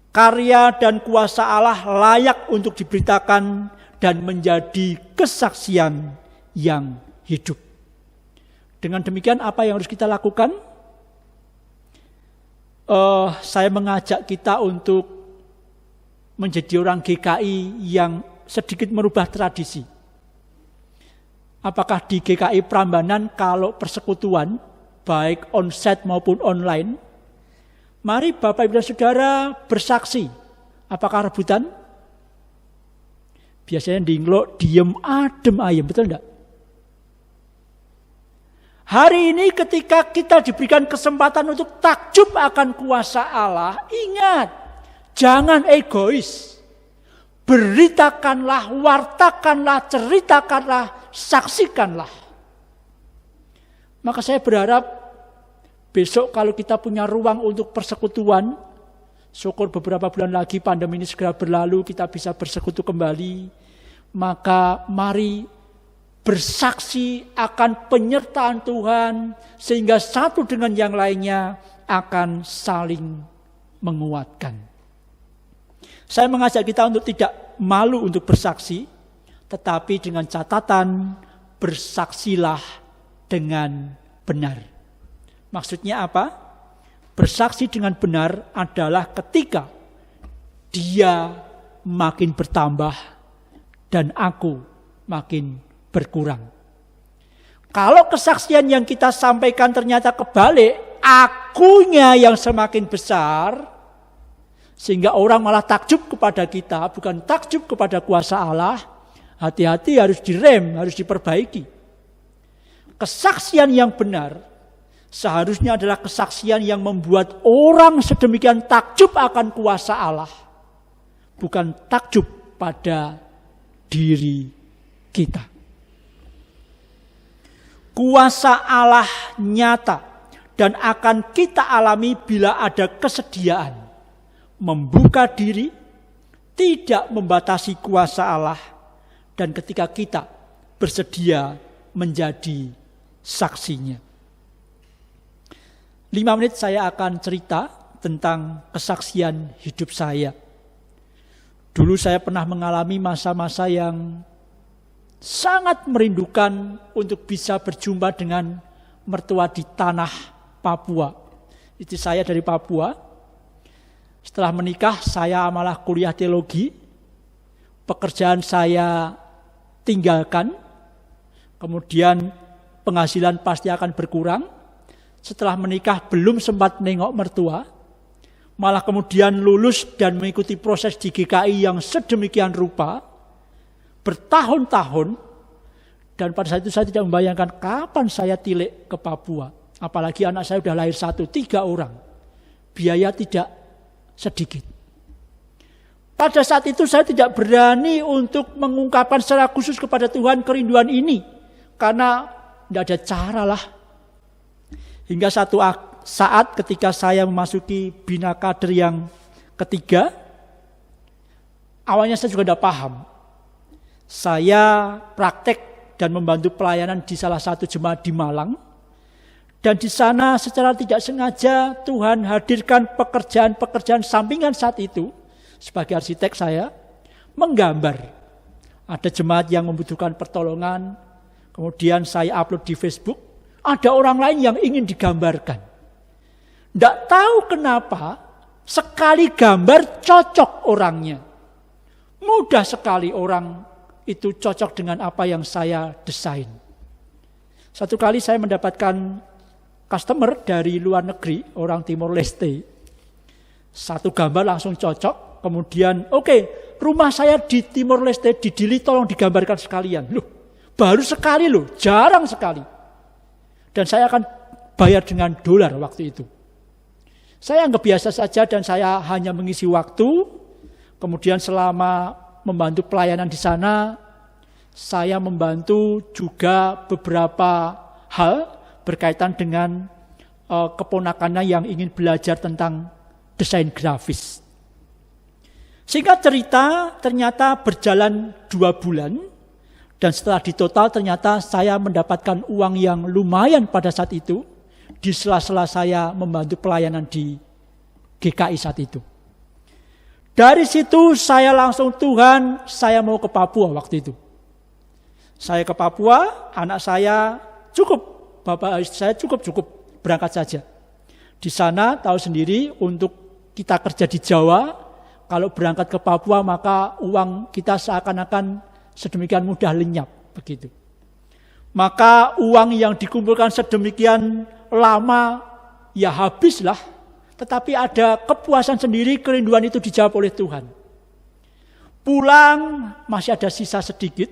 Karya dan kuasa Allah layak untuk diberitakan dan menjadi kesaksian yang hidup. Dengan demikian apa yang harus kita lakukan? Saya mengajak kita untuk menjadi orang GKI yang sedikit merubah tradisi. Apakah di GKI Prambanan kalau persekutuan, baik onsite maupun online, mari Bapak Ibu dan Saudara bersaksi. Apakah rebutan? Biasanya dinglo, diem, adem, ayem, betul enggak? Hari ini ketika kita diberikan kesempatan untuk takjub akan kuasa Allah, ingat, jangan egois. Beritakanlah, wartakanlah, ceritakanlah, saksikanlah. Maka saya berharap besok kalau kita punya ruang untuk persekutuan, syukur beberapa bulan lagi pandemi ini segera berlalu, kita bisa bersekutu kembali. Maka mari bersaksi akan penyertaan Tuhan, sehingga satu dengan yang lainnya akan saling menguatkan. Saya mengajak kita untuk tidak malu untuk bersaksi, tetapi dengan catatan bersaksilah dengan benar. Maksudnya apa? Bersaksi dengan benar adalah ketika dia makin bertambah dan aku makin berkurang. Kalau kesaksian yang kita sampaikan ternyata kebalik, akunya yang semakin besar, sehingga orang malah takjub kepada kita, bukan takjub kepada kuasa Allah, hati-hati, harus direm, harus diperbaiki. Kesaksian yang benar seharusnya adalah kesaksian yang membuat orang sedemikian takjub akan kuasa Allah, bukan takjub pada diri kita. Kuasa Allah nyata dan akan kita alami bila ada kesediaan membuka diri, tidak membatasi kuasa Allah, dan ketika kita bersedia menjadi saksinya. 5 menit saya akan cerita tentang kesaksian hidup saya. Dulu saya pernah mengalami masa-masa yang sangat merindukan untuk bisa berjumpa dengan mertua di tanah Papua. Itu saya dari Papua. Setelah menikah, saya malah kuliah teologi. Pekerjaan saya tinggalkan. Kemudian penghasilan pasti akan berkurang. Setelah menikah, belum sempat nengok mertua. Malah kemudian lulus dan mengikuti proses di GKI yang sedemikian rupa. Bertahun-tahun. Dan pada saat itu saya tidak membayangkan kapan saya tilik ke Papua. Apalagi anak saya sudah lahir 1, 3 orang. Biaya tidak sedikit. Pada saat itu saya tidak berani untuk mengungkapkan secara khusus kepada Tuhan kerinduan ini. Karena tidak ada cara lah. Hingga satu saat ketika saya memasuki bina kader yang ketiga, awalnya saya juga tidak paham. Saya praktek dan membantu pelayanan di salah satu jemaat di Malang. Dan di sana secara tidak sengaja Tuhan hadirkan pekerjaan-pekerjaan sampingan saat itu. Sebagai arsitek saya menggambar. Ada jemaat yang membutuhkan pertolongan. Kemudian saya upload di Facebook. Ada orang lain yang ingin digambarkan. Tidak tahu kenapa sekali gambar cocok orangnya. Mudah sekali orang itu cocok dengan apa yang saya desain. Satu kali saya mendapatkan customer dari luar negeri, orang Timor Leste. Satu gambar langsung cocok, kemudian rumah saya di Timor Leste, di Dili, tolong digambarkan sekalian. Loh, baru sekali loh, jarang sekali. Dan saya akan bayar dengan dolar waktu itu. Saya anggap biasa saja dan saya hanya mengisi waktu. Kemudian selama membantu pelayanan di sana, saya membantu juga beberapa hal berkaitan dengan keponakannya yang ingin belajar tentang desain grafis. Singkat cerita, ternyata berjalan 2 bulan, dan setelah ditotal ternyata saya mendapatkan uang yang lumayan pada saat itu, di sela-sela saya membantu pelayanan di GKI saat itu. Dari situ saya langsung, Tuhan, saya mau ke Papua waktu itu. Saya ke Papua, anak saya cukup, bapak saya cukup berangkat saja. Di sana tahu sendiri untuk kita kerja di Jawa, kalau berangkat ke Papua maka uang kita seakan-akan sedemikian mudah lenyap, begitu. Maka uang yang dikumpulkan sedemikian lama ya habislah, tetapi ada kepuasan sendiri, kerinduan itu dijawab oleh Tuhan. Pulang masih ada sisa sedikit,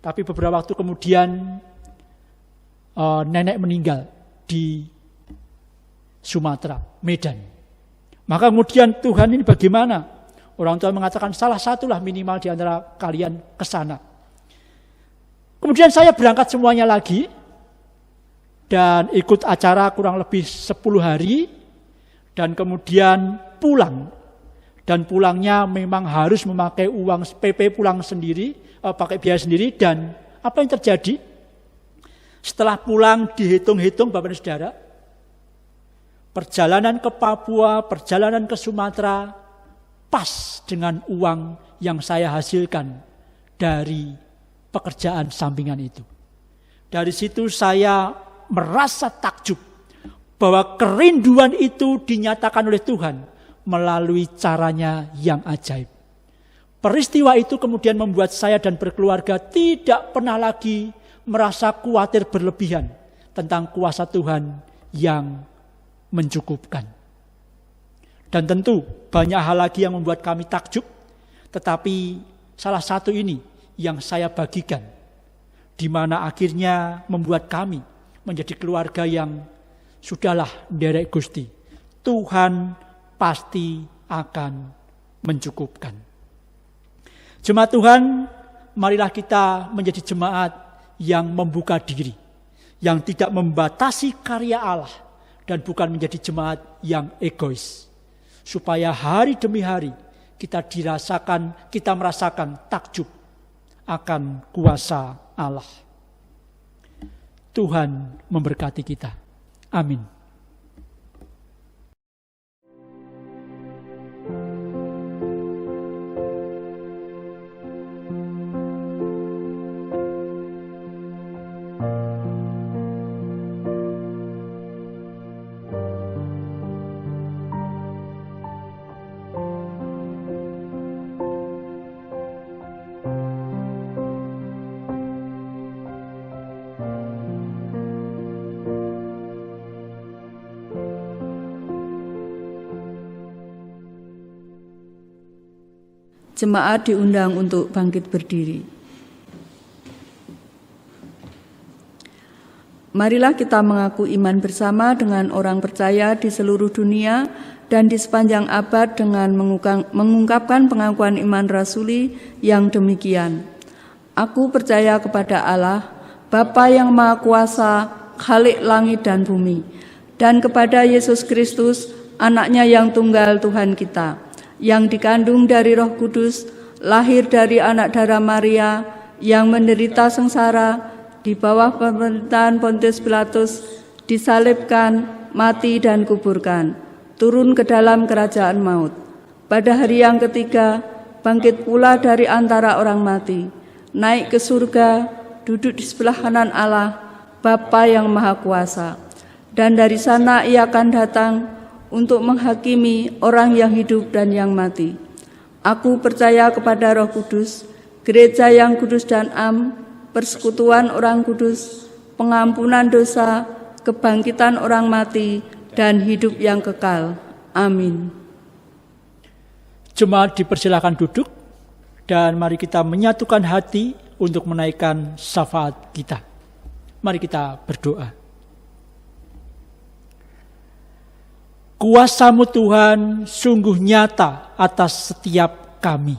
tapi beberapa waktu kemudian nenek meninggal di Sumatera, Medan. Maka kemudian Tuhan ini bagaimana? Orang tua mengatakan salah satulah minimal di antara kalian ke sana. Kemudian saya berangkat semuanya lagi dan ikut acara kurang lebih 10 hari dan kemudian pulang. Dan pulangnya memang harus memakai uang PP pulang sendiri, pakai biaya sendiri. Dan apa yang terjadi? Setelah pulang dihitung-hitung Bapak dan Saudara, perjalanan ke Papua, perjalanan ke Sumatera pas dengan uang yang saya hasilkan dari pekerjaan sampingan itu. Dari situ saya merasa takjub bahwa kerinduan itu dinyatakan oleh Tuhan melalui caranya yang ajaib. Peristiwa itu kemudian membuat saya dan berkeluarga tidak pernah lagi merasa khawatir berlebihan tentang kuasa Tuhan yang mencukupkan. Dan tentu banyak hal lagi yang membuat kami takjub, tetapi salah satu ini yang saya bagikan, di mana akhirnya membuat kami menjadi keluarga yang sudahlah nderek Gusti. Tuhan pasti akan mencukupkan. Jemaat Tuhan, marilah kita menjadi jemaat yang membuka diri, yang tidak membatasi karya Allah, dan bukan menjadi jemaat yang egois. Supaya hari demi hari kita merasakan takjub akan kuasa Allah. Tuhan memberkati kita. Amin. Jemaat diundang untuk bangkit berdiri. Marilah kita mengaku iman bersama dengan orang percaya di seluruh dunia dan di sepanjang abad dengan mengungkapkan pengakuan iman rasuli yang demikian. Aku percaya kepada Allah, Bapa yang Maha Kuasa, Khalik langit dan bumi, dan kepada Yesus Kristus, Anaknya yang tunggal Tuhan kita, yang dikandung dari Roh Kudus, lahir dari anak darah Maria, yang menderita sengsara di bawah pemerintahan Pontius Pilatus, disalibkan, mati dan kuburkan, turun ke dalam kerajaan maut. Pada hari yang ketiga, bangkit pula dari antara orang mati, naik ke surga, duduk di sebelah kanan Allah, Bapa yang Maha Kuasa. Dan dari sana ia akan datang untuk menghakimi orang yang hidup dan yang mati. Aku percaya kepada Roh Kudus, gereja yang kudus dan am, persekutuan orang kudus, pengampunan dosa, kebangkitan orang mati, dan hidup yang kekal. Amin. Jemaat dipersilakan duduk dan mari kita menyatukan hati untuk menaikkan syafaat kita. Mari kita berdoa. Kuasa-Mu Tuhan sungguh nyata atas setiap kami.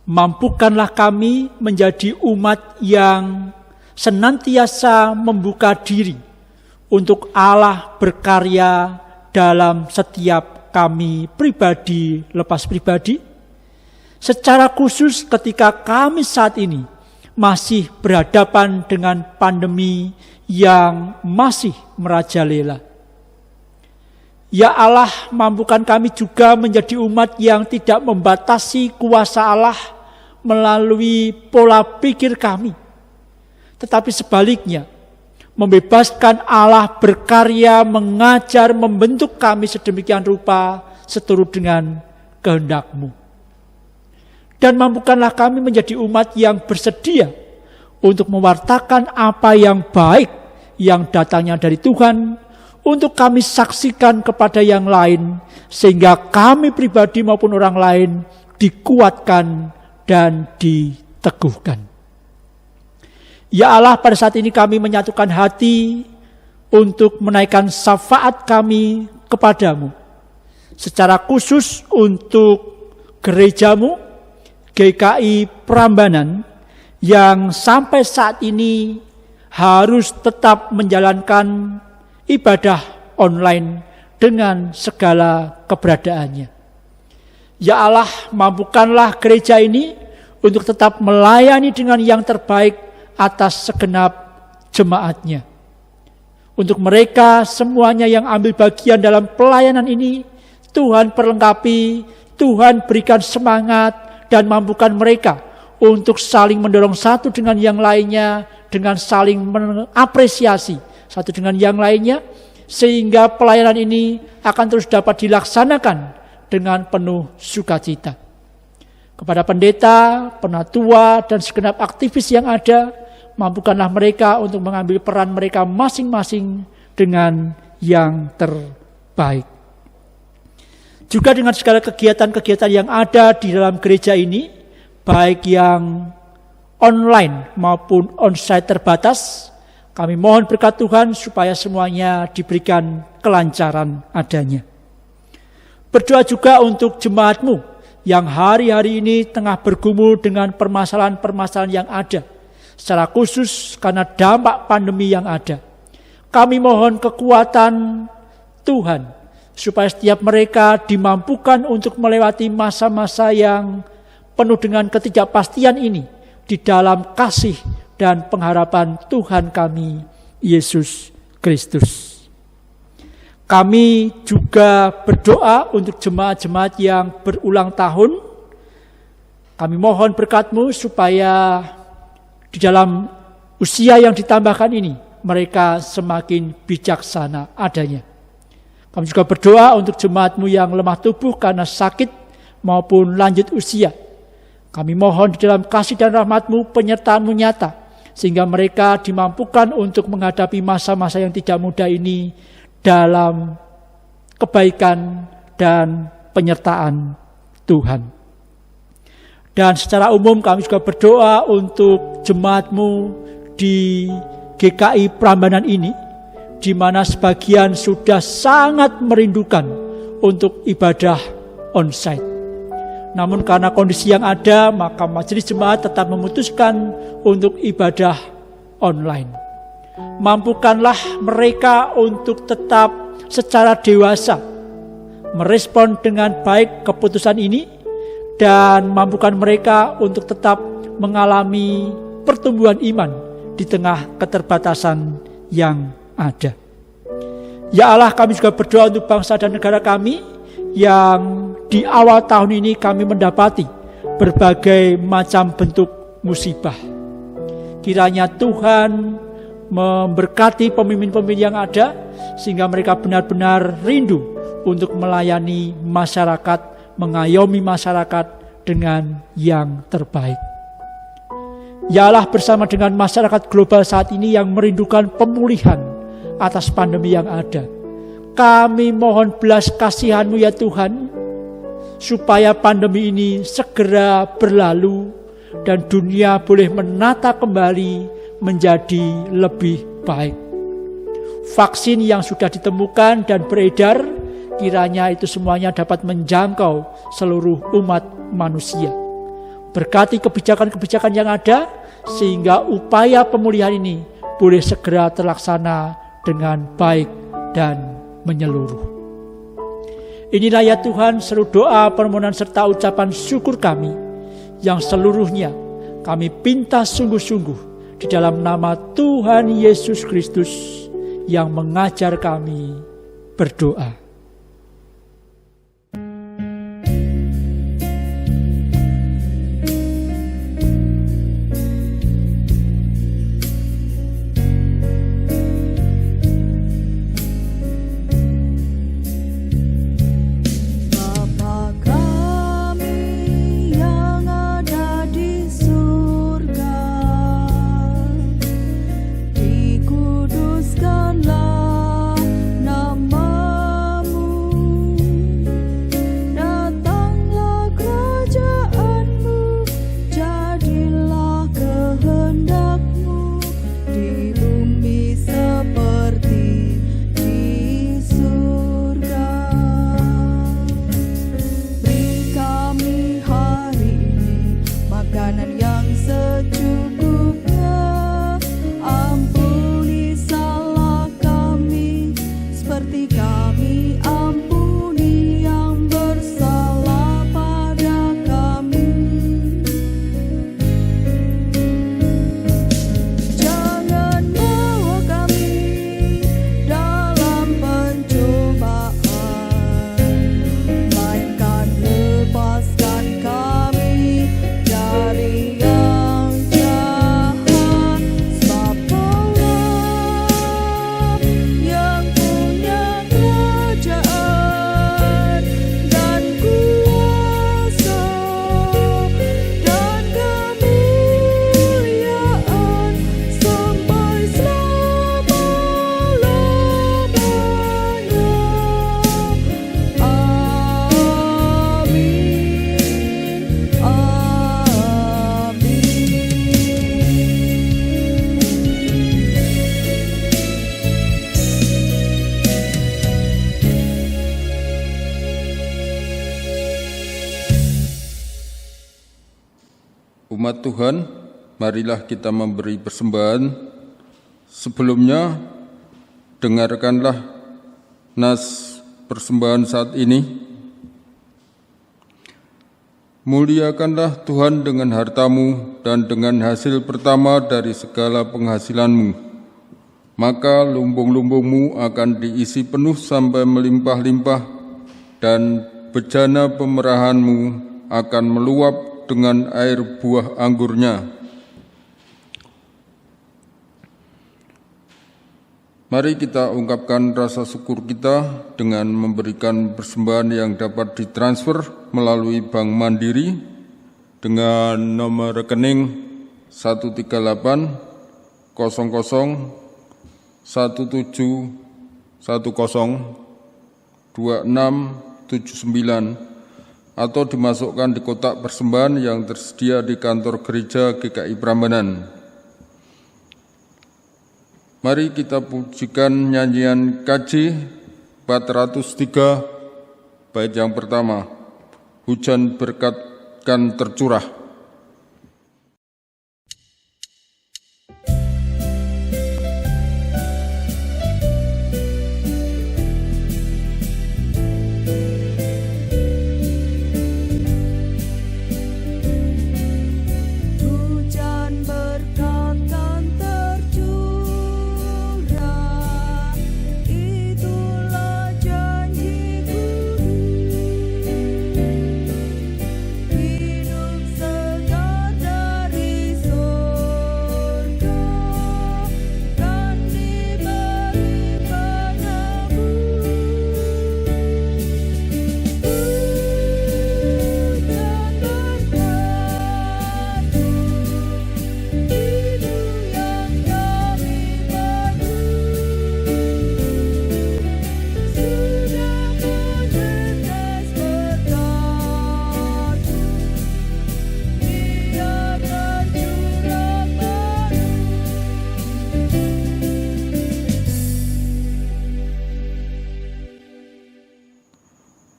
Mampukanlah kami menjadi umat yang senantiasa membuka diri untuk Allah berkarya dalam setiap kami pribadi lepas pribadi. Secara khusus ketika kami saat ini masih berhadapan dengan pandemi yang masih merajalela. Ya Allah, mampukan kami juga menjadi umat yang tidak membatasi kuasa Allah melalui pola pikir kami. Tetapi sebaliknya, membebaskan Allah berkarya, mengajar, membentuk kami sedemikian rupa seturut dengan kehendak-Mu. Dan mampukanlah kami menjadi umat yang bersedia untuk mewartakan apa yang baik yang datangnya dari Tuhan, untuk kami saksikan kepada yang lain, sehingga kami pribadi maupun orang lain dikuatkan dan diteguhkan. Ya Allah, pada saat ini kami menyatukan hati untuk menaikkan syafaat kami kepadamu, secara khusus untuk gerejamu, GKI Prambanan, yang sampai saat ini harus tetap menjalankan ibadah online dengan segala keberadaannya. Ya Allah, mampukanlah gereja ini untuk tetap melayani dengan yang terbaik atas segenap jemaatnya. Untuk mereka semuanya yang ambil bagian dalam pelayanan ini, Tuhan perlengkapi, Tuhan berikan semangat, dan mampukan mereka untuk saling mendorong satu dengan yang lainnya, dengan saling mengapresiasi satu dengan yang lainnya, sehingga pelayanan ini akan terus dapat dilaksanakan dengan penuh sukacita. Kepada pendeta, penatua, dan segenap aktivis yang ada, mampukanlah mereka untuk mengambil peran mereka masing-masing dengan yang terbaik. Juga dengan segala kegiatan-kegiatan yang ada di dalam gereja ini, baik yang online maupun onsite terbatas, kami mohon berkat Tuhan supaya semuanya diberikan kelancaran adanya. Berdoa juga untuk jemaat-Mu yang hari-hari ini tengah bergumul dengan permasalahan-permasalahan yang ada, secara khusus karena dampak pandemi yang ada. Kami mohon kekuatan Tuhan supaya setiap mereka dimampukan untuk melewati masa-masa yang penuh dengan ketidakpastian ini di dalam kasih dan pengharapan Tuhan kami, Yesus Kristus. Kami juga berdoa untuk jemaat-jemaat yang berulang tahun. Kami mohon berkat-Mu supaya di dalam usia yang ditambahkan ini, mereka semakin bijaksana adanya. Kami juga berdoa untuk jemaat-Mu yang lemah tubuh karena sakit maupun lanjut usia. Kami mohon di dalam kasih dan rahmat-Mu, penyertaan-Mu nyata, sehingga mereka dimampukan untuk menghadapi masa-masa yang tidak mudah ini dalam kebaikan dan penyertaan Tuhan. Dan secara umum kami juga berdoa untuk jemaat-Mu di GKI Prambanan ini, di mana sebagian sudah sangat merindukan untuk ibadah onsite. Namun karena kondisi yang ada, maka majelis jemaat tetap memutuskan untuk ibadah online. Mampukanlah mereka untuk tetap secara dewasa merespon dengan baik keputusan ini, dan mampukan mereka untuk tetap mengalami pertumbuhan iman di tengah keterbatasan yang ada. Ya Allah, kami juga berdoa untuk bangsa dan negara kami yang di awal tahun ini kami mendapati berbagai macam bentuk musibah. Kiranya Tuhan memberkati pemimpin-pemimpin yang ada, sehingga mereka benar-benar rindu untuk melayani masyarakat, mengayomi masyarakat dengan yang terbaik. Ya Allah, bersama dengan masyarakat global saat ini yang merindukan pemulihan atas pandemi yang ada, kami mohon belas kasihan-Mu ya Tuhan, supaya pandemi ini segera berlalu dan dunia boleh menata kembali menjadi lebih baik. Vaksin yang sudah ditemukan dan beredar, kiranya itu semuanya dapat menjangkau seluruh umat manusia. Berkati kebijakan-kebijakan yang ada, sehingga upaya pemulihan ini boleh segera terlaksana dengan baik dan menyeluruh. Inilah ya Tuhan seluruh doa, permohonan serta ucapan syukur kami, yang seluruhnya kami pinta sungguh-sungguh di dalam nama Tuhan Yesus Kristus yang mengajar kami berdoa. Bapa Umat Tuhan, marilah kita memberi persembahan. Sebelumnya, dengarkanlah nas persembahan saat ini. Muliakanlah Tuhan dengan hartamu dan dengan hasil pertama dari segala penghasilanmu. Maka lumbung-lumbungmu akan diisi penuh sampai melimpah-limpah, dan bejana pemerahanmu akan meluap dengan air buah anggurnya. Mari kita ungkapkan rasa syukur kita dengan memberikan persembahan yang dapat ditransfer melalui Bank Mandiri dengan nomor rekening 138 00 1710 2679 atau dimasukkan di kotak persembahan yang tersedia di kantor gereja GKI Prambanan. Mari kita pujikan nyanyian KJ 403 bait yang pertama, Hujan Berkat kan tercurah.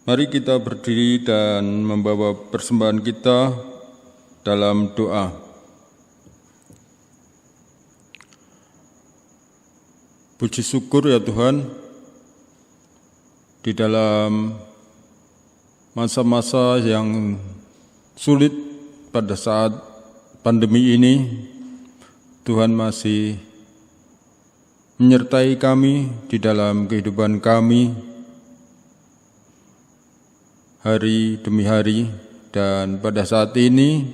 Mari kita berdiri dan membawa persembahan kita dalam doa. Puji syukur ya Tuhan, di dalam masa-masa yang sulit pada saat pandemi ini, Tuhan masih menyertai kami di dalam kehidupan kami hari demi hari, dan pada saat ini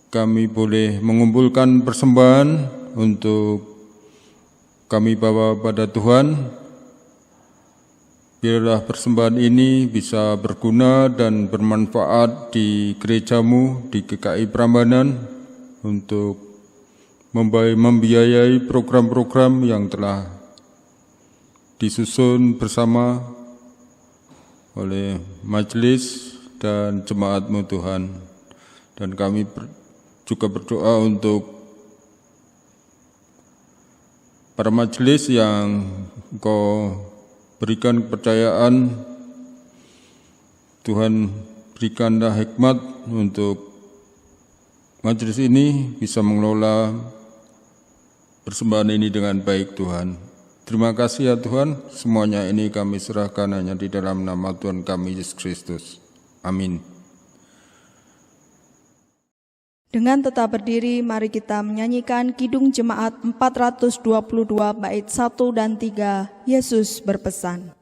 kami boleh mengumpulkan persembahan untuk kami bawa pada Tuhan. Biarlah persembahan ini bisa berguna dan bermanfaat di gerejamu, di GKI Prambanan, untuk membiayai program-program yang telah disusun bersama oleh majelis dan jemaat-Mu Tuhan. Dan kami juga berdoa untuk para majelis yang Engkau berikan kepercayaan. Tuhan, berikanlah hikmat untuk majelis ini bisa mengelola persembahan ini dengan baik, Tuhan. Terima kasih ya Tuhan, semuanya ini kami serahkan hanya di dalam nama Tuhan kami Yesus Kristus. Amin. Dengan tetap berdiri, mari kita menyanyikan Kidung Jemaat 422 bait 1 dan 3, Yesus berpesan.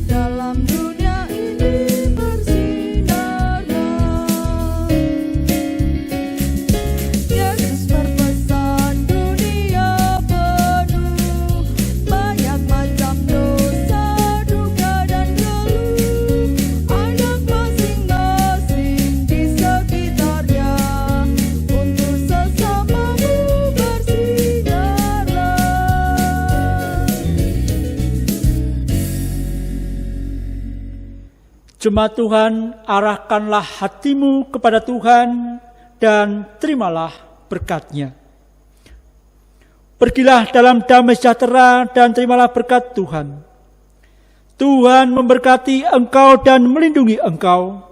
Dalam dunia ini bersinar Jemaat Tuhan, arahkanlah hatimu kepada Tuhan dan terimalah berkat-Nya. Pergilah dalam damai sejahtera dan terimalah berkat Tuhan. Tuhan memberkati engkau dan melindungi engkau.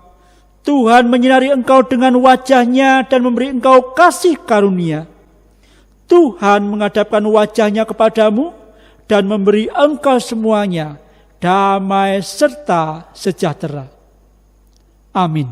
Tuhan menyinari engkau dengan wajah-Nya dan memberi engkau kasih karunia. Tuhan menghadapkan wajah-Nya kepadamu dan memberi engkau semuanya damai serta sejahtera. Amin.